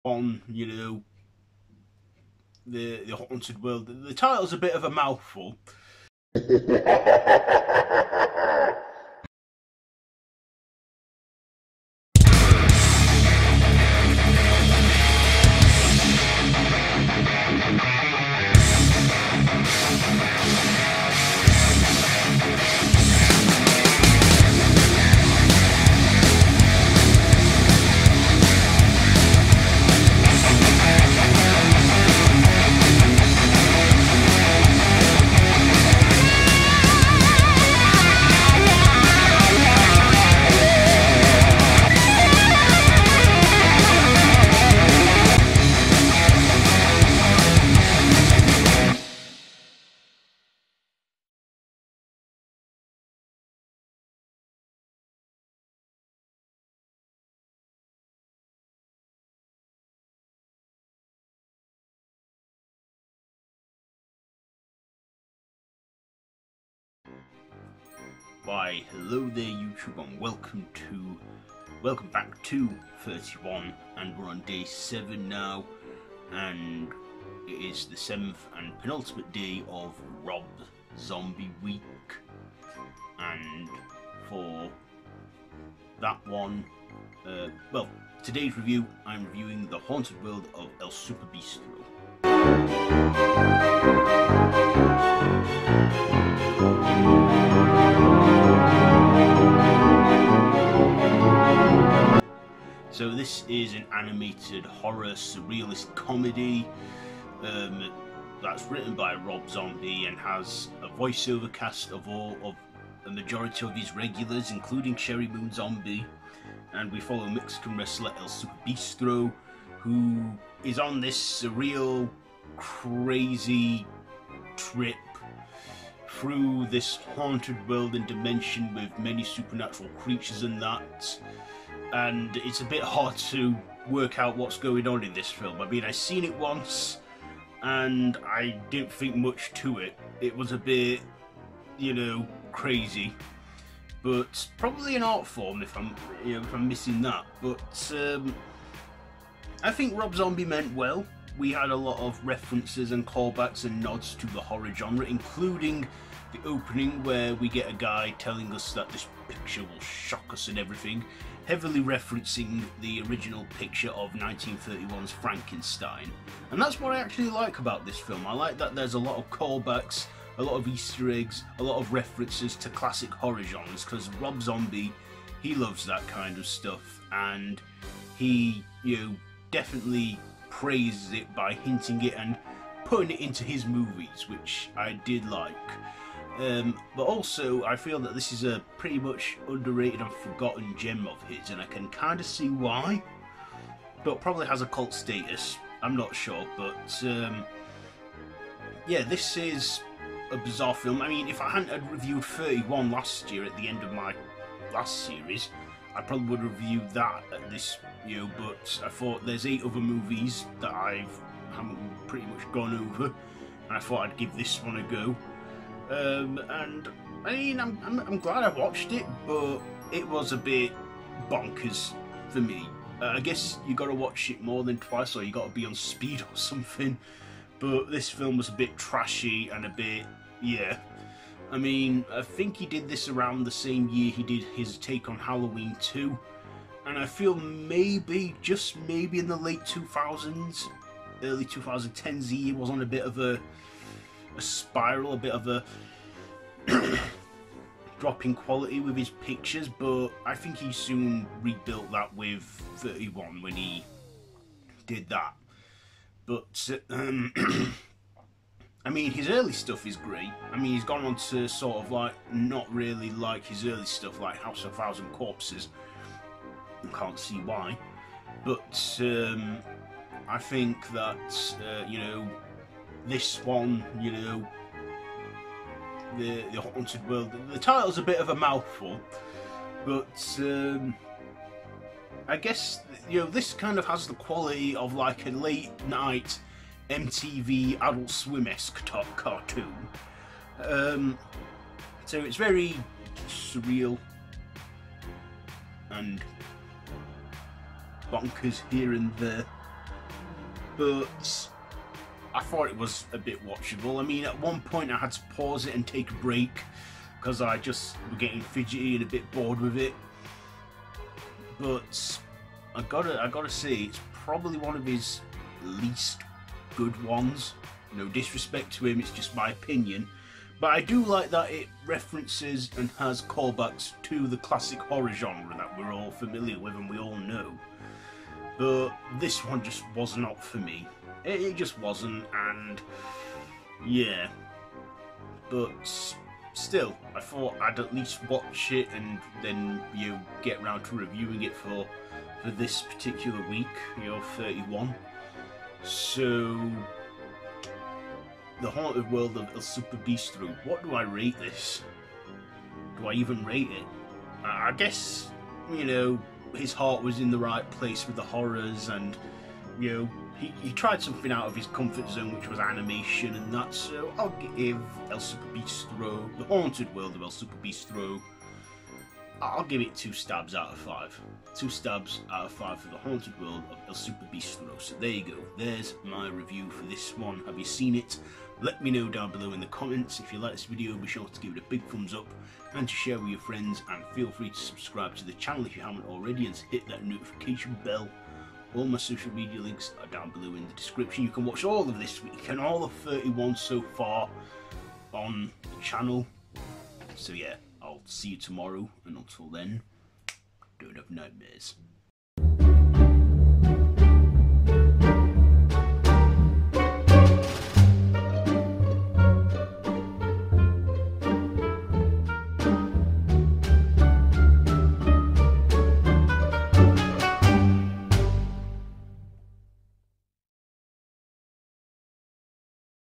on, the haunted world. The title's a bit of a mouthful. Why, hello there YouTube, and welcome back to 31, and we're on day 7 now, and it is the 7th and penultimate day of Rob Zombie Week. And for that one, well, today's review, I'm reviewing The Haunted World of El Superbeastro. So this is an animated horror surrealist comedy that's written by Rob Zombie and has a voiceover cast of a majority of his regulars, including Sherry Moon Zombie, and we follow Mexican wrestler El Superbeastro, who is on this surreal, crazy trip through this haunted world and dimension with many supernatural creatures and that. And it's a bit hard to work out what's going on in this film. I mean, I've seen it once and I didn't think much to it. It was a bit, crazy, but probably an art form if I'm missing that. But I think Rob Zombie meant well. We had a lot of references and callbacks and nods to the horror genre, including the opening where we get a guy telling us that this picture will shock us and everything, heavily referencing the original picture of 1931's Frankenstein. And that's what I actually like about this film. I like that there's a lot of callbacks, a lot of Easter eggs, a lot of references to classic horror genres, because Rob Zombie, he loves that kind of stuff, and he, definitely praises it by hinting it and putting it into his movies, which I did like. But also, I feel that this is a pretty much underrated and forgotten gem of his, and I can kind of see why. But probably has a cult status, I'm not sure. But yeah, this is a bizarre film. I mean, if I hadn't had reviewed 31 last year at the end of my last series, I probably would have reviewed that at this, but I thought there's 8 other movies that I haven't pretty much gone over, and I thought I'd give this one a go. And I mean, I'm glad I watched it, but it was a bit bonkers for me. I guess you got to watch it more than twice, or you got to be on speed or something. But this film was a bit trashy and a bit, yeah. I mean, I think he did this around the same year he did his take on Halloween 2, and I feel maybe, just maybe in the late 2000s, early 2010s, he was on a bit of a spiral, a bit of a drop in quality with his pictures, but I think he soon rebuilt that with 31 when he did that. But I mean, his early stuff is great. I mean, he's gone on to sort of like not really like his early stuff, like House of Thousand Corpses. I can't see why, but I think that this one, the Haunted World, the title's a bit of a mouthful, but I guess this kind of has the quality of like a late night MTV Adult Swim-esque cartoon. So it's very surreal and bonkers here and there. but I thought it was a bit watchable. I mean, at one point I had to pause it and take a break because I just was getting fidgety and a bit bored with it. But I gotta say, it's probably one of his least good ones. No disrespect to him, it's just my opinion. But I do like that it references and has callbacks to the classic horror genre that we're all familiar with and we all know. But this one just was not for me. It just wasn't, and yeah. But still, I thought I'd at least watch it and then, you know, get round to reviewing it for this particular week, you know, 31. So, The Haunted World of El Superbeastro. What do I rate this? Do I even rate it? I guess, you know, his heart was in the right place with the horrors, and, you know, he tried something out of his comfort zone, which was animation and that, so I'll give El Superbeastro, The Haunted World of El Superbeastro, I'll give it 2 stabs out of 5. 2 stabs out of 5 for The Haunted World of El Superbeastro. So there you go, there's my review for this one. Have you seen it? Let me know down below in the comments. If you like this video, be sure to give it a big thumbs up and to share with your friends, and feel free to subscribe to the channel if you haven't already and to hit that notification bell. All my social media links are down below in the description. You can watch all of this week and all of 31 so far on the channel. So yeah, I'll see you tomorrow, and until then, don't have nightmares.